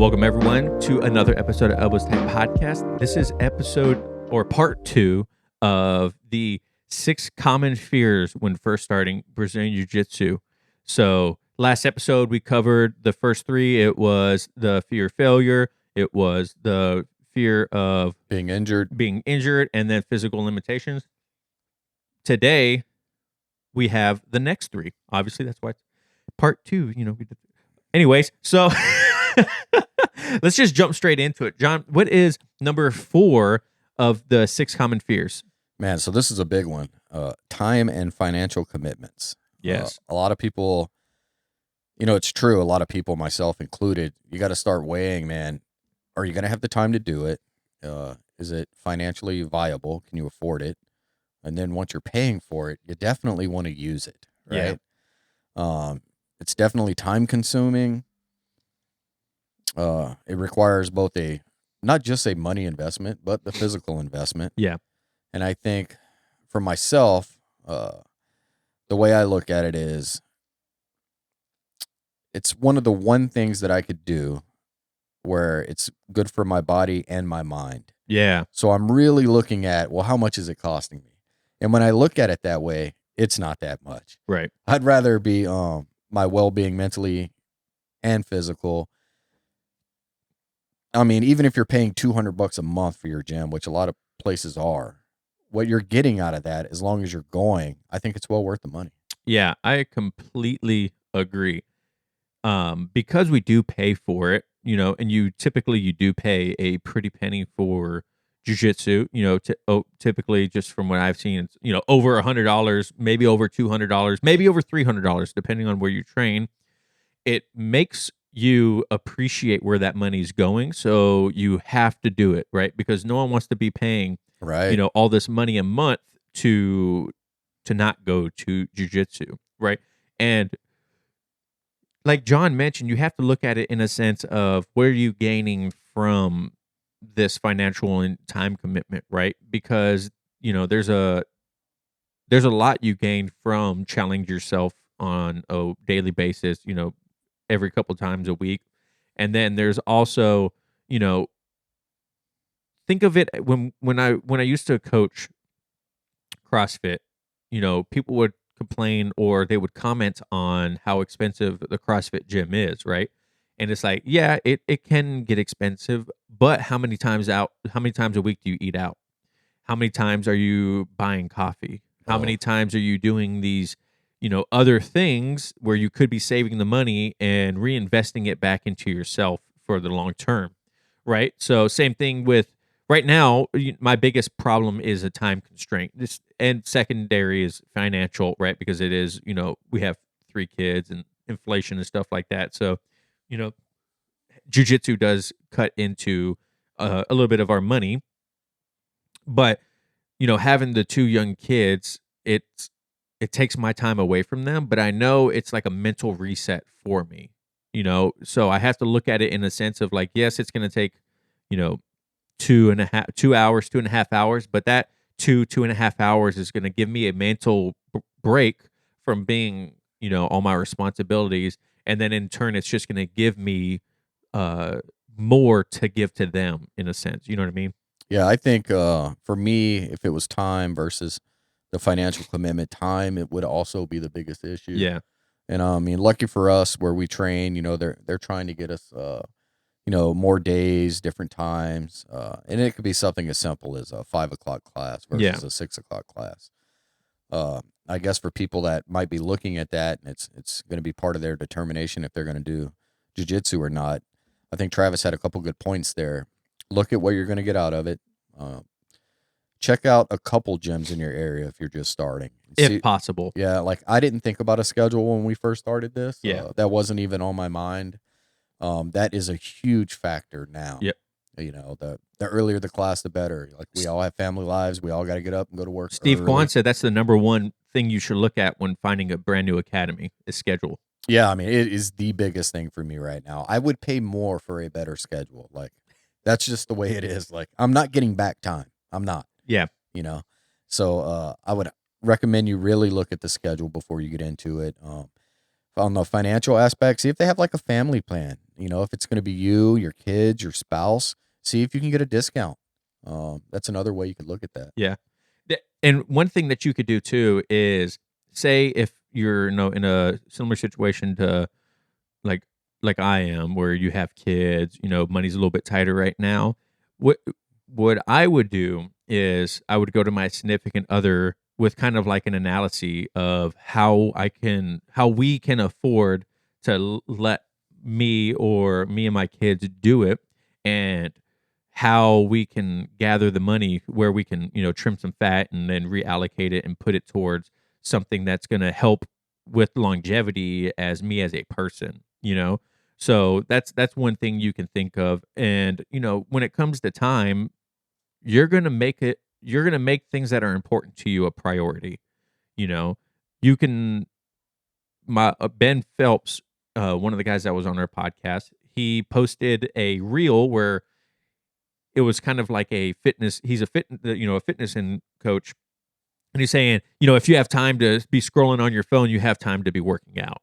Welcome, everyone, to another episode of Elbows Type Podcast. This is episode or part 2 of the 6 common fears when first starting Brazilian Jiu-Jitsu. So last episode, we covered the first 3. It was the fear of failure. It was the fear of being injured, and then physical limitations. Today, we have the next 3. Obviously, that's why it's part 2. Anyways, so let's just jump straight into it. John, what is number 4 of the 6 common fears? Man, so this is a big one. Time and financial commitments. Yes. A lot of people, it's true. A lot of people, myself included, you got to start weighing, man, are you going to have the time to do it? Is it financially viable? Can you afford it? And then once you're paying for it, you definitely want to use it, right? Yeah. It's definitely time consuming. It requires both not just a money investment, but the physical investment. Yeah. And I think for myself, the way I look at it is it's one of the one things that I could do where it's good for my body and my mind. Yeah. So I'm really looking at, well, how much is it costing me? And when I look at it that way, it's not that much. Right. I'd rather be my well-being mentally and physical. I mean, even if you're paying $200 a month for your gym, which a lot of places are, what you're getting out of that, as long as you're going, I think it's well worth the money. Yeah, I completely agree. Because we do pay for it, and you do pay a pretty penny for jiu-jitsu, typically just from what I've seen, it's, over $100, maybe over $200, maybe over $300, depending on where you train. It makes you appreciate where that money's going. So you have to do it, right? Because no one wants to be paying, right, all this money a month to not go to jiu-jitsu, right? And like John mentioned, you have to look at it in a sense of where are you gaining from this financial and time commitment, right? Because, there's a lot you gain from challenging yourself on a daily basis, every couple times a week. And then there's also, think of it when I used to coach CrossFit, people would complain or they would comment on how expensive the CrossFit gym is, right? And it's like, yeah, it can get expensive, but how many times a week do you eat out? How many times are you buying coffee? How many times are you doing these, other things where you could be saving the money and reinvesting it back into yourself for the long term, right? So same thing with right now, my biggest problem is a time constraint. And secondary is financial, right? Because it is, we have 3 kids and inflation and stuff like that. So, jiu-jitsu does cut into a little bit of our money. But, having the 2 young kids, it takes my time away from them. But I know it's like a mental reset for me, So I have to look at it in a sense of like, yes, it's going to take, 2.5 hours, but that 2.5 hours is going to give me a mental break from being, all my responsibilities. And then in turn, it's just going to give me more to give to them in a sense. You know what I mean? Yeah, I think for me, if it was time versus the financial commitment, time, it would also be the biggest issue. Yeah. And I mean, lucky for us where we train, they're trying to get us, more days, different times. And it could be something as simple as a 5 o'clock class versus a 6 o'clock class. I guess for people that might be looking at that, and it's going to be part of their determination if they're going to do jiu-jitsu or not. I think Travis had a couple good points there. Look at what you're going to get out of it. Check out a couple gyms in your area if you're just starting. If possible. Yeah, like I didn't think about a schedule when we first started this. Yeah. That wasn't even on my mind. That is a huge factor now. Yep. The earlier the class, the better. Like we all have family lives. We all got to get up and go to work. Steve Kwan said that's the number one thing you should look at when finding a brand new academy is schedule. Yeah, I mean, it is the biggest thing for me right now. I would pay more for a better schedule. Like, that's just the way it is. Like, I'm not getting back time. I'm not. Yeah. So I would recommend you really look at the schedule before you get into it. on the financial aspect, see if they have like a family plan. If it's going to be you, your kids, your spouse, see if you can get a discount. That's another way you could look at that. Yeah. And one thing that you could do too is say if you're in a similar situation to like like I am, where you have kids, money's a little bit tighter right now. What what I would do is I would go to my significant other with kind of like an analysis of how we can afford to let me and my kids do it, and how we can gather the money where we can, trim some fat and then reallocate it and put it towards something that's going to help with longevity as me as a person. So that's one thing you can think of. And, when it comes to time, you're going to make things that are important to you a priority. You know, you can, my Ben Phelps, one of the guys that was on our podcast, he posted a reel where it was kind of like a fitness. He's a fitness and coach, and he's saying, if you have time to be scrolling on your phone, you have time to be working out.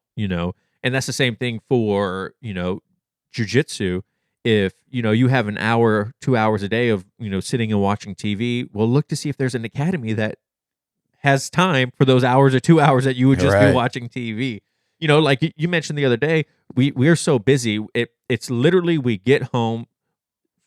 And that's the same thing for jujitsu. If you have an hour, 2 hours a day of sitting and watching TV, well, look to see if there's an academy that has time for those hours or 2 hours that you would just be Right. watching TV. Like you mentioned the other day, we are so busy. It's literally we get home,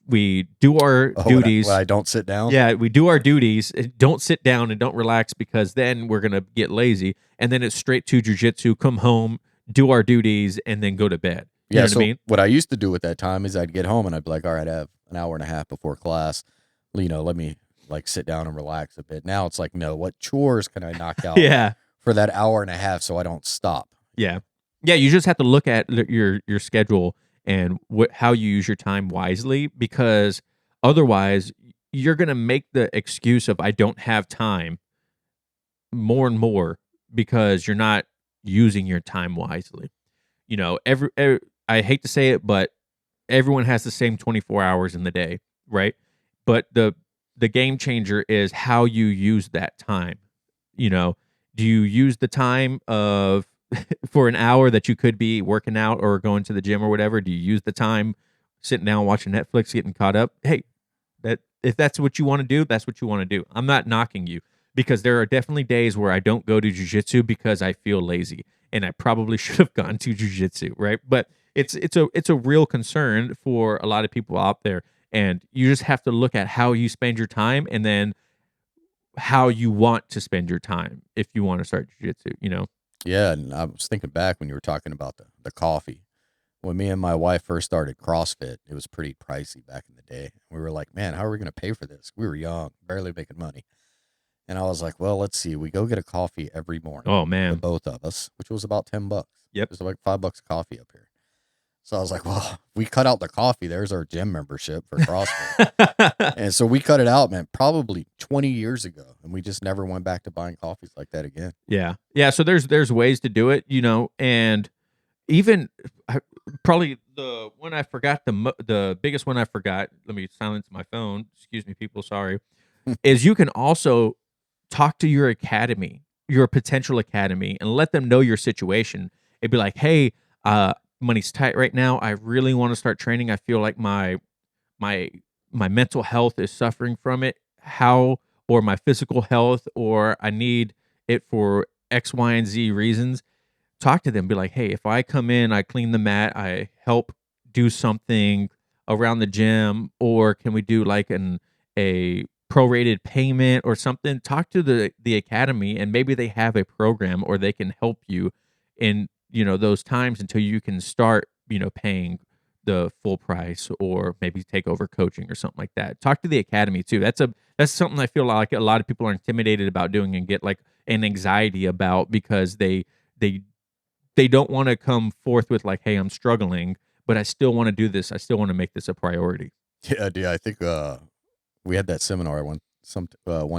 we do our duties. When I don't sit down. Yeah, we do our duties. Don't sit down and don't relax, because then we're gonna get lazy. And then it's straight to jujitsu. Come home, do our duties, and then go to bed. You know what I mean? What I used to do at that time is I'd get home and I'd be like, all right, I have an hour and a half before class. Let me like sit down and relax a bit. Now it's like, no, what chores can I knock out Yeah, for that hour and a half so I don't stop? yeah. You just have to look at your schedule and how you use your time wisely, because otherwise you're gonna make the excuse of I don't have time more and more, because you're not using your time wisely. I hate to say it, but everyone has the same 24 hours in the day, right? But the game changer is how you use that time. Do you use the time of for an hour that you could be working out or going to the gym or whatever? Do you use the time sitting down watching Netflix, getting caught up? Hey, that if that's what you want to do, that's what you want to do. I'm not knocking you, because there are definitely days where I don't go to jujitsu because I feel lazy, and I probably should have gone to jujitsu, right? But it's a real concern for a lot of people out there, and you just have to look at how you spend your time, and then how you want to spend your time if you want to start jujitsu. Yeah, and I was thinking back when you were talking about the coffee. When me and my wife first started CrossFit, it was pretty pricey back in the day. We were like, man, how are we going to pay for this? We were young, barely making money. And I was like, well, let's see. We go get a coffee every morning. Oh The man. both of us, which was about $10. Yep. It was like $5 a coffee up here. So I was like, well, we cut out the coffee. There's our gym membership for CrossFit. And so we cut it out, man, probably 20 years ago. And we just never went back to buying coffees like that again. Yeah. So there's ways to do it, and even probably the one I forgot, the biggest one I forgot. Let me silence my phone. Excuse me, people. Sorry. Is you can also talk to your academy, your potential academy, and let them know your situation. It'd be like, hey, money's tight right now. I really want to start training. I feel like my mental health is suffering from it. Or my physical health, or I need it for X, Y, and Z reasons. Talk to them. Be like, hey, if I come in, I clean the mat, I help do something around the gym, or can we do like a prorated payment or something? Talk to the academy, and maybe they have a program, or they can help you in those times until you can start paying the full price, or maybe take over coaching or something like that. Talk to the academy too. That's something I feel like a lot of people are intimidated about doing and get like an anxiety about, because they don't want to come forth with like, hey, I'm struggling, but I still want to do this. I still want to make this a priority. Yeah, dude. I think we had that seminar one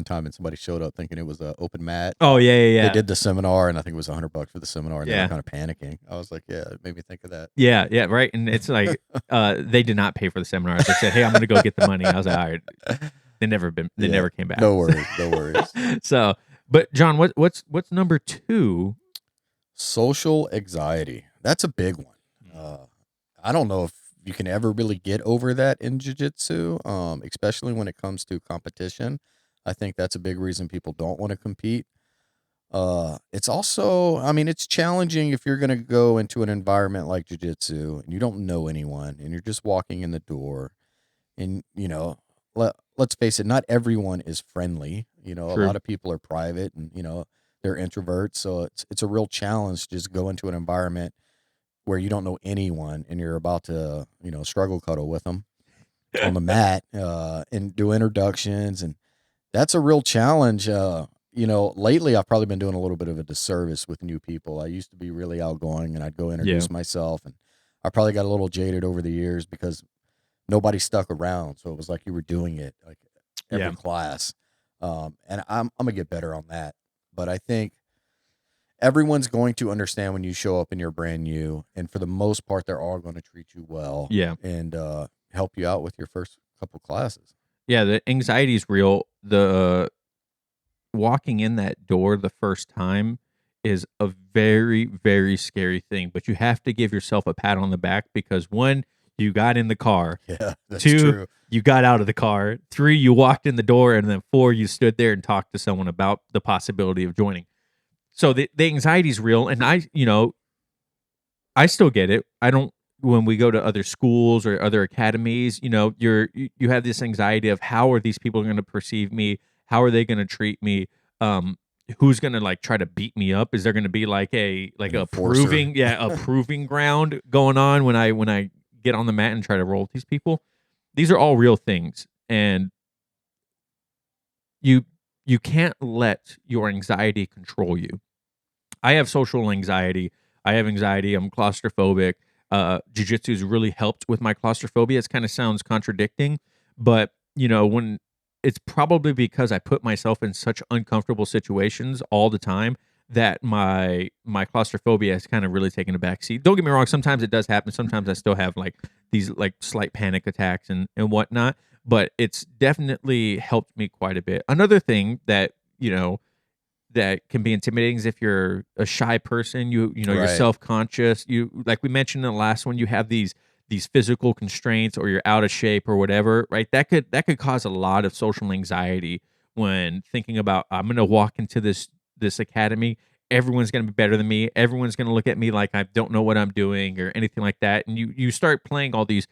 time, and somebody showed up thinking it was an open mat. Oh yeah. They did the seminar, and I think it was $100 for the seminar, and they Yeah. were kind of panicking. I was like, yeah, it made me think of that. Yeah, right. And it's like they did not pay for the seminar. They said, hey, I'm gonna go get the money. I was like, all right. They never came back. No worries. So, but John, what's number 2? Social anxiety. That's a big one. I don't know if you can ever really get over that in jiu-jitsu, especially when it comes to competition. I think that's a big reason people don't want to compete. It's also, I mean, it's challenging if you're going to go into an environment like jiu-jitsu and you don't know anyone and you're just walking in the door and, let's face it, not everyone is friendly. A True. lot of people are private and, they're introverts. So it's a real challenge to just go into an environment where you don't know anyone and you're about to, struggle cuddle with them on the mat, and do introductions. And that's a real challenge. Lately I've probably been doing a little bit of a disservice with new people. I used to be really outgoing and I'd go introduce myself, and I probably got a little jaded over the years because nobody stuck around. So it was like you were doing it like every class. And I'm gonna get better on that. But I think everyone's going to understand when you show up and you're brand new, and for the most part, they're all going to treat you well. Yeah. And help you out with your first couple classes. Yeah, the anxiety is real. The walking in that door the first time is a very, very scary thing, but you have to give yourself a pat on the back because one, you got in the car. Yeah, that's Two, true. you got out of the car. Three, you walked in the door, and then four, you stood there and talked to someone about the possibility of joining. So the anxiety is real, and I still get it. I don't. When we go to other schools or other academies, you have this anxiety of how are these people going to perceive me? How are they going to treat me? Who's going to like try to beat me up? Is there going to be like a proving ground going on when I get on the mat and try to roll with these people? These are all real things, and you can't let your anxiety control you. I have social anxiety. I have anxiety. I'm claustrophobic. Jiu-jitsu has really helped with my claustrophobia. It kind of sounds contradicting, but when it's probably because I put myself in such uncomfortable situations all the time that my claustrophobia has kind of really taken a backseat. Don't get me wrong. Sometimes it does happen. Sometimes I still have like these like slight panic attacks and whatnot, but it's definitely helped me quite a bit. Another thing that, that can be intimidating is if you're a shy person, you're Right. self-conscious. You, like we mentioned in the last one, you have these physical constraints or you're out of shape or whatever, right? That could cause a lot of social anxiety when thinking about, I'm going to walk into this academy. Everyone's going to be better than me. Everyone's going to look at me like I don't know what I'm doing or anything like that. And you start playing all these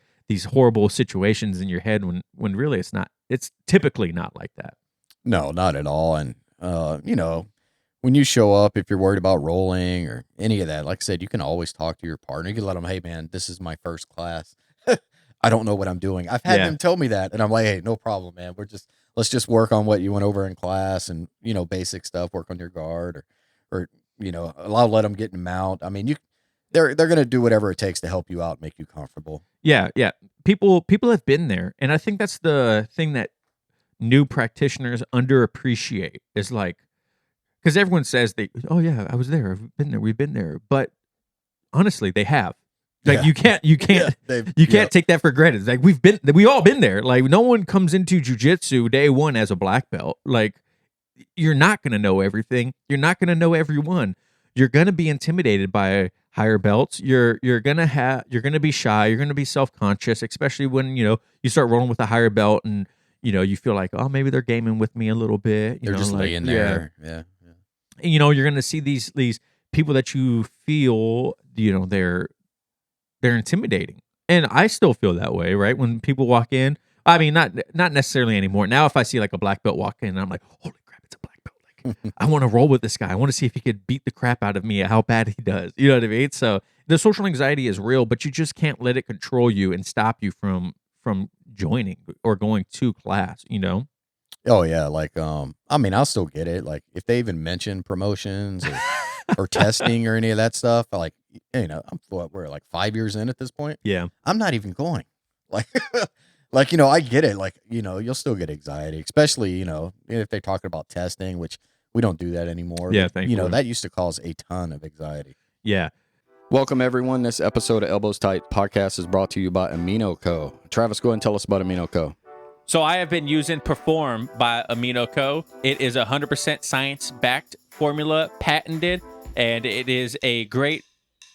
horrible situations in your head when really it's not. It's typically not like that. No, not at all. And, when you show up, if you're worried about rolling or any of that, like I said, you can always talk to your partner. You can let them, hey, man, this is my first class. I don't know what I'm doing. I've had them tell me that. And I'm like, hey, no problem, man. Let's just work on what you went over in class and, basic stuff, work on your guard or I'll let them get in mount. I mean, they're going to do whatever it takes to help you out, make you comfortable. Yeah. Yeah. People have been there. And I think that's the thing that new practitioners underappreciate is like, because everyone says oh yeah, I was there, we've been there, but honestly, they have. Like you can't take that for granted. Like we all been there. Like no one comes into jiu-jitsu day one as a black belt. Like you're not gonna know everything. You're not gonna know everyone. You're gonna be intimidated by higher belts. You're gonna be shy. You're gonna be self-conscious, especially when you start rolling with a higher belt and you feel like, oh, maybe they're gaming with me a little bit. They're just laying there. Yeah. You're going to see these people that you feel, they're intimidating. And I still feel that way, right? When people walk in, I mean, not necessarily anymore. Now, if I see like a black belt walk in, I'm like, holy crap, it's a black belt. Like, I want to roll with this guy. I want to see if he could beat the crap out of me, how bad he does. You know what I mean? So the social anxiety is real, but you just can't let it control you and stop you from joining or going to class, Oh yeah, like I mean, I'll still get it. Like if they even mention promotions or testing or any of that stuff, like we're like 5 years in at this point. Yeah, I'm not even going. Like, I get it. Like you'll still get anxiety, especially if they're talking about testing, which we don't do that anymore. Yeah, but, thankfully. that used to cause a ton of anxiety. Yeah. Welcome everyone. This episode of Elbows Tight Podcast is brought to you by Amino Co. Travis, go ahead and tell us about Amino Co. So I have been using Perform by Amino Co. It is 100% science-backed formula, patented. and it is a great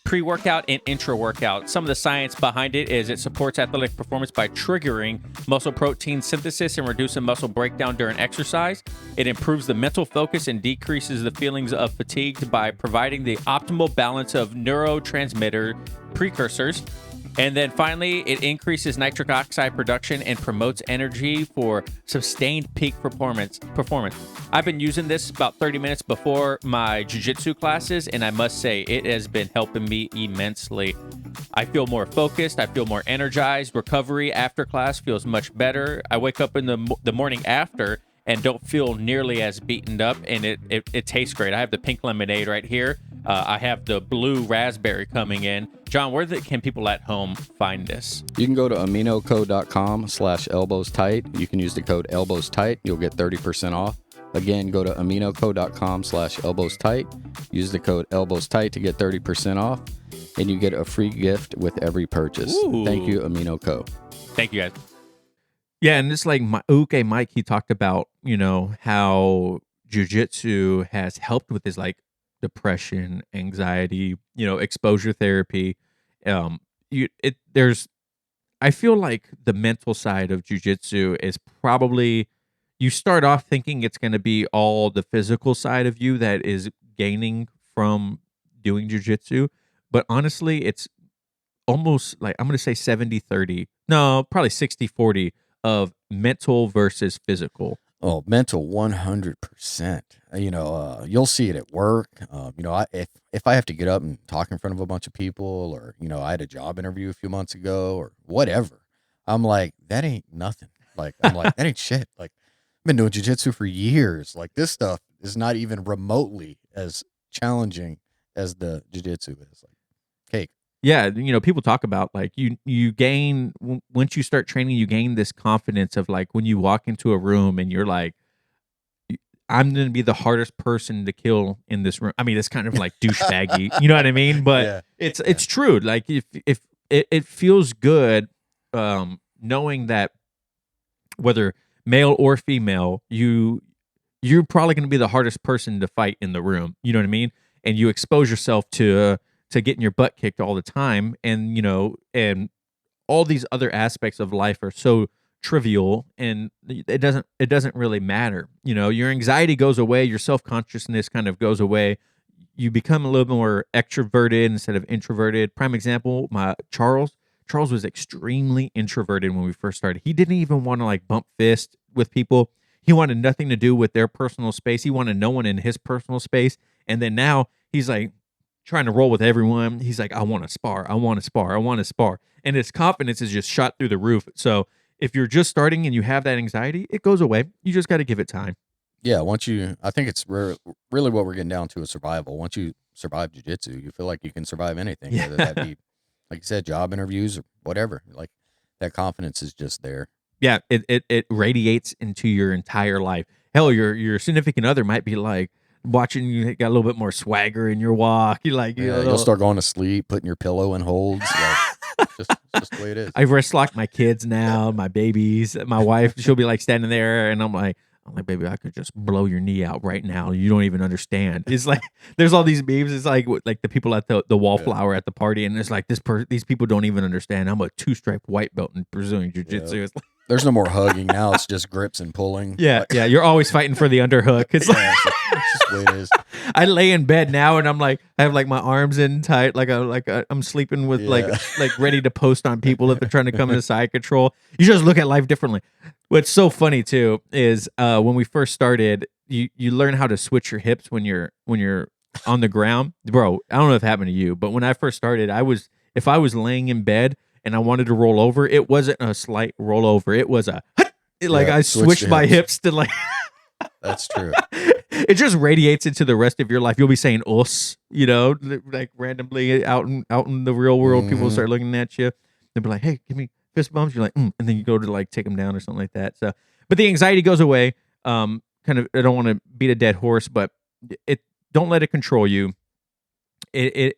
pre-workout and intra-workout. Some of the science behind it is it supports athletic performance by triggering muscle protein synthesis and reducing muscle breakdown during exercise. It improves the mental focus and decreases the feelings of fatigue by providing the optimal balance of neurotransmitter precursors. And then finally, it increases nitric oxide production and promotes energy for sustained peak performance. I've been using this about 30 minutes before my jiu-jitsu classes, and I must say it has been helping me immensely. I feel more focused. I feel more energized. Recovery after class feels much better. I wake up in the morning after and don't feel nearly as beaten up, and it tastes great. I have the pink lemonade right here. I have the blue raspberry coming in. Jon, where can people at home find this? You can go to aminoco.com/elbowstight. You can use the code elbowstight. You'll get 30% off. Again, go to aminoco.com/elbowstight. Use the code elbowstight to get 30% off, and you get a free gift with every purchase. Ooh. Thank you, AminoCo. Thank you, guys. Yeah, and it's like Mike, he talked about, how jiu-jitsu has helped with his like depression, anxiety, exposure therapy. I feel like the mental side of jiu-jitsu is probably, you start off thinking it's going to be all the physical side of you that is gaining from doing jiu-jitsu, but honestly, it's almost like, I'm going to say 70-30. No, probably 60-40 of mental versus physical. Oh, mental 100%. You'll see it at work. If I have to get up and talk in front of a bunch of people, or I had a job interview a few months ago, or whatever, I'm like, that ain't nothing. Like, I'm like, that ain't shit. Like, I've been doing jiu-jitsu for years. Like, this stuff is not even remotely as challenging as the jiu-jitsu is. Like, cake. Yeah, people talk about like you gain once you start training, you gain this confidence of like when you walk into a room and you're like, I'm going to be the hardest person to kill in this room. I mean, it's kind of like douchebaggy, you know what I mean? But Yeah. It's true. Like if it feels good, knowing that whether male or female, you're probably going to be the hardest person to fight in the room. You know what I mean? And you expose yourself to getting your butt kicked all the time, and and all these other aspects of life are so trivial, and it doesn't really matter. Your anxiety goes away, your self-consciousness kind of goes away. You become a little more extroverted instead of introverted. Prime example, Charles was extremely introverted when we first started. He didn't even want to like bump fist with people. He wanted nothing to do with their personal space. He wanted no one in his personal space. And then now he's like trying to roll with everyone. He's like, I want to spar. I want to spar. I want to spar. And his confidence is just shot through the roof. So if you're just starting and you have that anxiety, it goes away. You just got to give it time. Yeah, I think it's really what we're getting down to is survival. Once you survive jiu-jitsu, you feel like you can survive anything, Yeah. whether that be, like you said, job interviews or whatever. Like, that confidence is just there. Yeah, it radiates into your entire life. Hell, your significant other might be like watching you got a little bit more swagger in your walk. You like, you'll start going to sleep, putting your pillow in holds. Like, it's just the way it is. I wrist lock my kids now, my babies, my wife. She'll be like standing there, and I'm like, baby, I could just blow your knee out right now. You don't even understand. It's like there's all these memes. It's like the people at the wallflower at the party, and it's like these people don't even understand. I'm a 2-stripe white belt in Brazilian jiu-jitsu. Yeah. There's no more hugging now. It's just grips and pulling. Yeah, yeah. You're always fighting for the underhook. It's like, it's just the way it is. I lay in bed now and I'm like, I have like my arms in tight, I'm sleeping with like ready to post on people if they're trying to come into side control. You just look at life differently. What's so funny too is when we first started, you learn how to switch your hips when you're on the ground, bro. I don't know if it happened to you, but when I first started, if I was laying in bed and I wanted to roll over, it wasn't a slight rollover. It was I switched my hips to like. That's true. It just radiates into the rest of your life. You'll be saying "us," like randomly out in the real world. People start looking at you. They'll be like, "Hey, give me fist bumps." You're like, and then you go to like take them down or something like that. So, but the anxiety goes away. Kind of. I don't want to beat a dead horse, but don't let it control you. It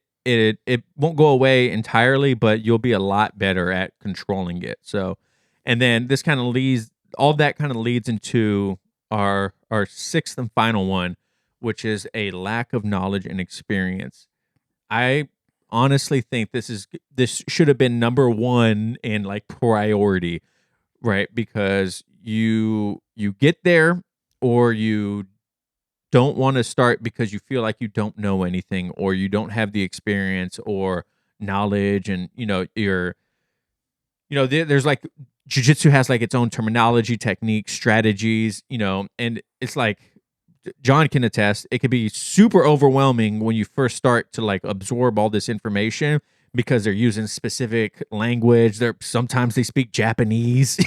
won't go away entirely, but you'll be a lot better at controlling it. So, and then this kind of leads into our sixth and final one, which is a lack of knowledge and experience. I honestly think this should have been number one in like priority, right? Because you get there, or you don't want to start because you feel like you don't know anything, or you don't have the experience or knowledge, and there's like jiu-jitsu has like its own terminology, techniques, strategies, and it's like Jon can attest, it could be super overwhelming when you first start to like absorb all this information, because they're using specific language. Sometimes they speak Japanese.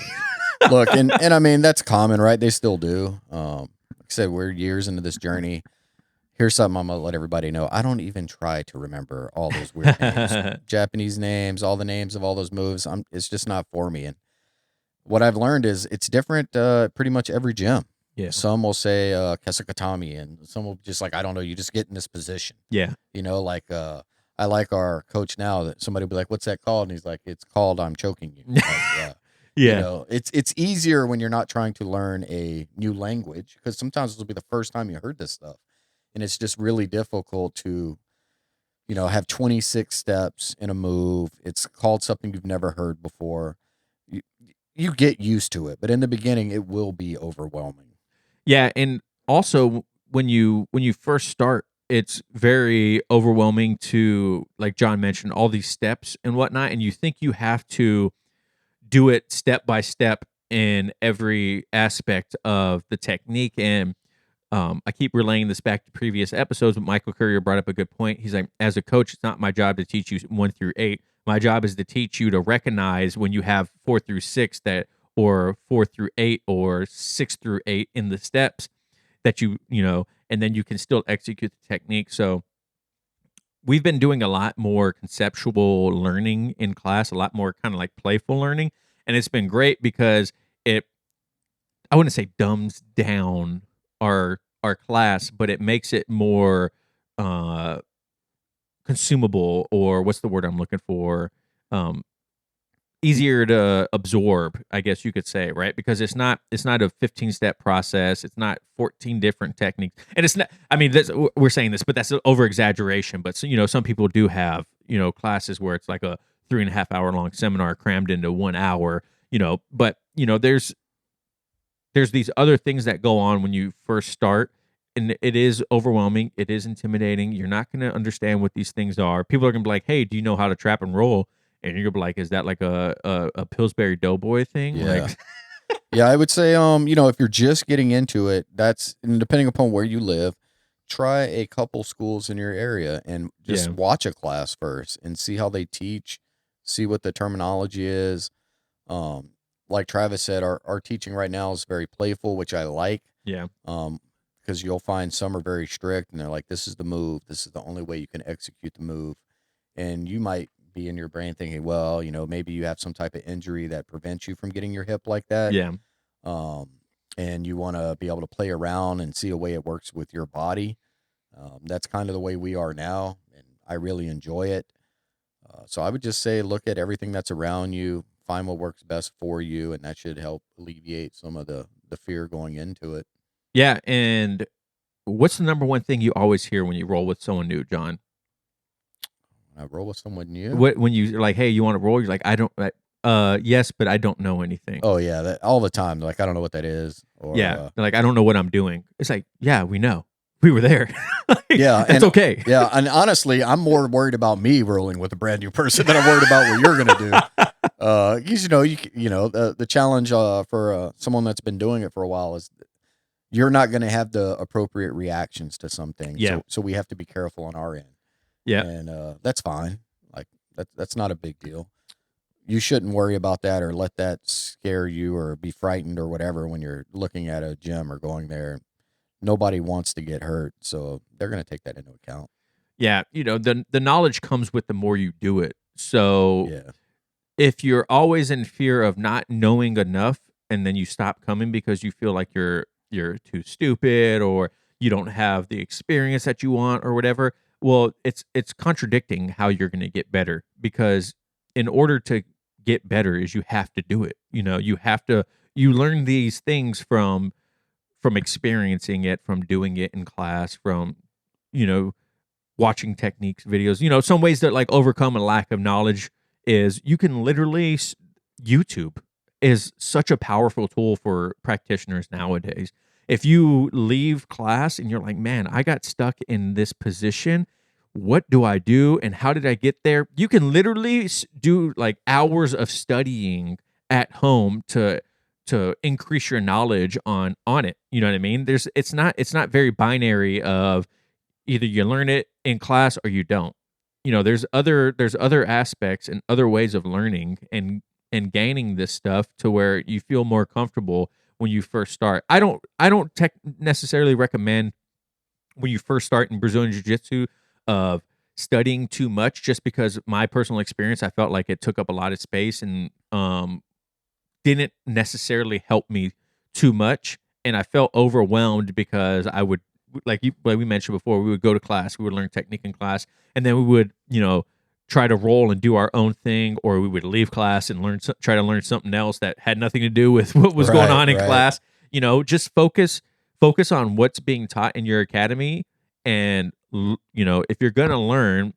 Look, and I mean, that's common, right? They still do. Like I said, we're years into this journey. Here's something I'm gonna let everybody know. I don't even try to remember all those weird names, Japanese names, all the names of all those moves. It's just not for me. And what I've learned is it's different. Pretty much every gym. Yeah. Some will say kesakatami, and some will just like, I don't know. You just get in this position. Yeah. Like I like our coach now. That somebody will be like, "What's that called?" And he's like, "It's called I'm choking you." Like, yeah. Yeah. It's easier when you're not trying to learn a new language, because sometimes this will be the first time you heard this stuff. And it's just really difficult to, have 26 steps in a move. It's called something you've never heard before. You get used to it, but in the beginning, it will be overwhelming. Yeah, and also when you first start, it's very overwhelming to, like Jon mentioned, all these steps and whatnot, and you think you have to do it step by step in every aspect of the technique. And I keep relaying this back to previous episodes, but Michael Courier brought up a good point. He's like, as a coach, it's not my job to teach you 1 through 8. My job is to teach you to recognize when you have 4 through 6 or 4 through 8 or 6 through 8 in the steps that and then you can still execute the technique. So we've been doing a lot more conceptual learning in class, a lot more kind of like playful learning. And it's been great because I wouldn't say dumbs down our class, but it makes it more consumable, or what's the word I'm looking for? Easier to absorb, I guess you could say, right? Because it's not a 15-step process. It's not 14 different techniques, and it's not. I mean, we're saying this, but that's an over exaggeration. But some people do have classes where it's like a 3.5 hour long seminar crammed into 1 hour. But there's these other things that go on when you first start, and it is overwhelming. It is intimidating. You're not going to understand what these things are. People are going to be like, "Hey, do you know how to trap and roll?" And you're gonna be like, "Is that like a Pillsbury Doughboy thing?" Yeah. Like, yeah, I would say, if you're just getting into it, and depending upon where you live, try a couple schools in your area and just watch a class first and see how they teach, see what the terminology is. Like Travis said, our teaching right now is very playful, which I like. Yeah. Because you'll find some are very strict, and they're like, "This is the move. This is the only way you can execute the move," and you might be in your brain thinking, well, maybe you have some type of injury that prevents you from getting your hip like that. Yeah. And you want to be able to play around and see a way it works with your body. That's kind of the way we are now, and I really enjoy it. So I would just say, look at everything that's around you, find what works best for you, and that should help alleviate some of the fear going into it. Yeah. And what's the number one thing you always hear when you roll with someone new, Jon? I roll with someone new. When you're like, "Hey, you want to roll?" You're like, "I don't." Yes, but I don't know anything. Oh yeah, all the time. They're like, I don't know what that is. Or They're like, "I don't know what I'm doing." It's like, yeah, we know. We were there. Yeah, it's okay. Yeah, and honestly, I'm more worried about me rolling with a brand new person than I'm worried about what you're gonna do. Because the challenge for someone that's been doing it for a while is you're not going to have the appropriate reactions to some things. Yeah. So we have to be careful on our end. Yeah. And that's fine. Like that's not a big deal. You shouldn't worry about that or let that scare you or be frightened or whatever when you're looking at a gym or going there. Nobody wants to get hurt, so they're going to take that into account. Yeah, the knowledge comes with the more you do it. So yeah. If you're always in fear of not knowing enough, and then you stop coming because you feel like you're too stupid, or you don't have the experience that you want, or whatever, well, it's contradicting how you're going to get better, because in order to get better is you have to do it. You learn these things from from experiencing it, from doing it in class, from, you know, watching techniques, videos. You know, some ways that like overcome a lack of knowledge is you can literally YouTube is such a powerful tool for practitioners nowadays. If you leave class and you're like, man, I got stuck in this position. What do I do? And how did I get there? You can literally do like hours of studying at home to increase your knowledge on it. You know what I mean? It's not very binary of either you learn it in class or you don't. You know, there's other aspects and other ways of learning and gaining this stuff to where you feel more comfortable when you first start. I don't necessarily recommend when you first start in Brazilian Jiu-Jitsu of studying too much, just because my personal experience, I felt like it took up a lot of space and didn't necessarily help me too much, and I felt overwhelmed because I would, like we mentioned before, we would go to class, we would learn technique in class, and then we would, try to roll and do our own thing, or we would leave class and try to learn something else that had nothing to do with what was going on in class. Just focus on what's being taught in your academy, and if you're gonna learn,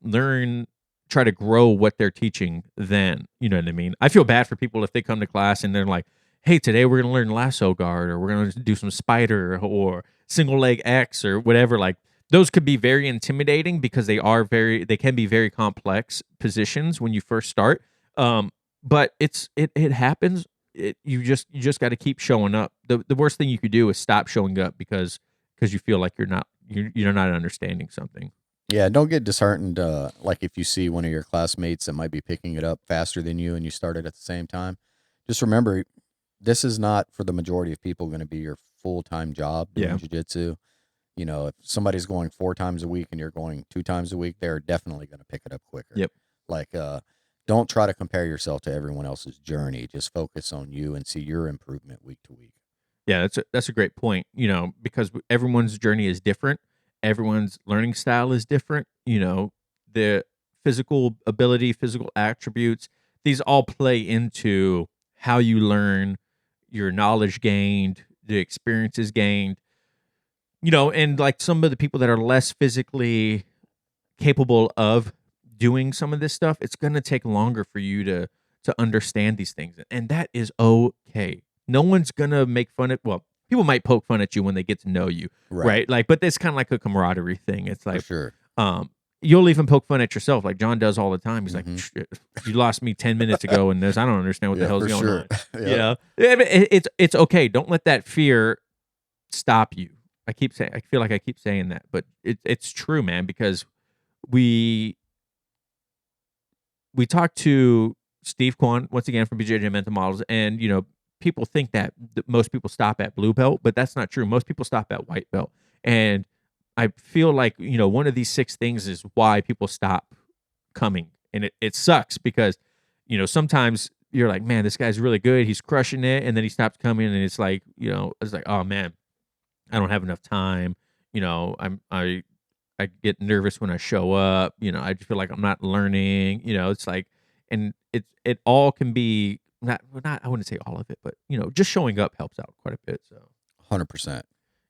try to grow what they're teaching. Then, you know what I mean? I feel bad for people if they come to class and they're like, hey, today we're going to learn lasso guard, or we're going to do some spider or single leg X or whatever. Like, those could be very intimidating because they can be very complex positions when you first start. But it happens. You just got to keep showing up. The worst thing you could do is stop showing up because you feel like you're not understanding something. Yeah, don't get disheartened. Like if you see one of your classmates that might be picking it up faster than you and you started at the same time, just remember, this is not for the majority of people going to be your full-time job doing jiu-jitsu. If somebody's going 4 times a week and you're going 2 times a week, they're definitely going to pick it up quicker. Yep. Like, don't try to compare yourself to everyone else's journey. Just focus on you and see your improvement week to week. Yeah, that's a great point. Because everyone's journey is different. Everyone's learning style is different. The physical ability, physical attributes, these all play into how you learn, your knowledge gained, the experiences gained. And like some of the people that are less physically capable of doing some of this stuff, it's going to take longer for you to understand these things. And that is okay. No one's going to make fun of, well, people might poke fun at you when they get to know you, right? Like, but it's kind of like a camaraderie thing. It's like, for sure. You'll even poke fun at yourself, like Jon does all the time. He's like, you lost me 10 minutes ago in this. I don't understand what the hell's going on. It's okay. Don't let that fear stop you. I feel like I keep saying that, but it's true, man, because we talked to Steve Kwan once again from BJJ Mental Models, and people think that most people stop at blue belt, but that's not true. Most people stop at white belt, and I feel like one of these 6 things is why people stop coming, and it sucks because sometimes you're like, man, this guy's really good, he's crushing it, and then he stops coming, and it's like oh man, I don't have enough time. I get nervous when I show up. I just feel like I'm not learning. It's like, and it all can be not. I wouldn't say all of it, but just showing up helps out quite a bit. So 100%.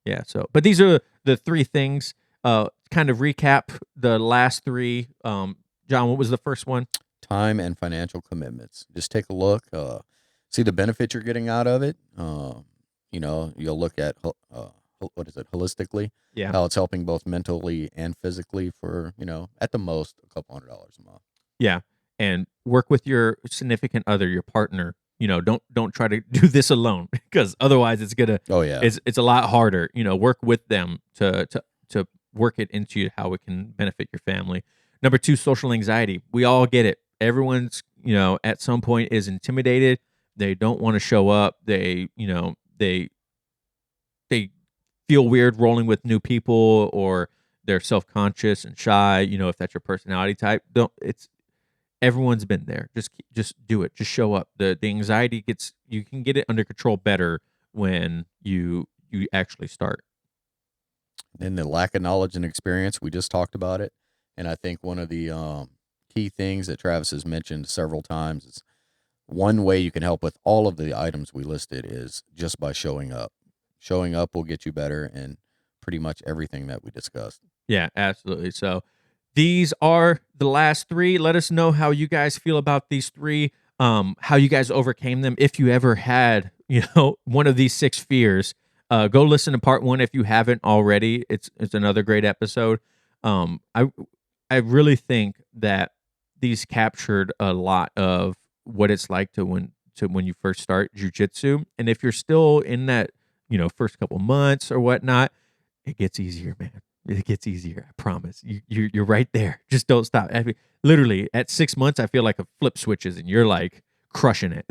Yeah. So, but these are the 3 things. Kind of recap the last 3. Jon, what was the first one? Time and financial commitments. Just take a look. See the benefit you're getting out of it. You'll look at what is it, holistically, how it's helping both mentally and physically for at the most a couple $100 a month. Yeah. And work with your significant other, your partner. Don't try to do this alone, because otherwise it's gonna it's a lot harder. Work with them to work it into how it can benefit your family. Number 2, social anxiety. We all get it. Everyone's at some point is intimidated. They don't want to show up. They feel weird rolling with new people, or they're self-conscious and shy. If that's your personality type, everyone's been there. Just do it. Just show up. The anxiety you can get it under control better when you actually start. Then the lack of knowledge and experience, we just talked about it. And I think one of the key things that Travis has mentioned several times is one way you can help with all of the items we listed is just by showing up. showing up will get you better in pretty much everything that we discussed. Yeah, absolutely. So these are the last 3. Let us know how you guys feel about these 3, how you guys overcame them. If you ever had, one of these 6 fears, go listen to part 1 if you haven't already. It's another great episode. I really think that these captured a lot of what it's like to when you first start jiu-jitsu. And if you're still in that, first couple months or whatnot, it gets easier, man. It gets easier. I promise. You're right there. Just don't stop. I mean, literally at 6 months, I feel like a flip switches and you're like crushing it.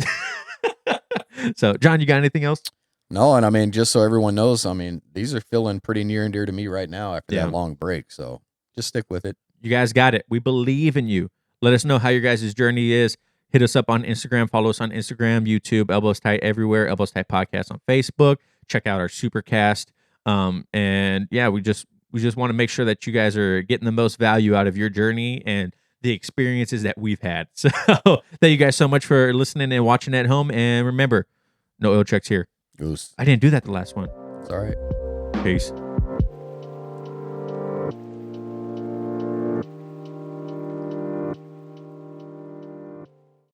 So, John, you got anything else? No, and I mean, just so everyone knows, I mean, these are feeling pretty near and dear to me right now after Yeah. that long break. So just stick with it. You guys got it. We believe in you. Let us know how your guys' journey is. Hit us up on Instagram. Follow us on Instagram, YouTube, Elbows Tight everywhere. Elbows Tight Podcast on Facebook. Check out our Supercast. And yeah, we just want to make sure that you guys are getting the most value out of your journey and the experiences that we've had. So thank you guys so much for listening and watching at home. And remember, no oil checks here. Goose. I didn't do that the last one. It's all right. Peace.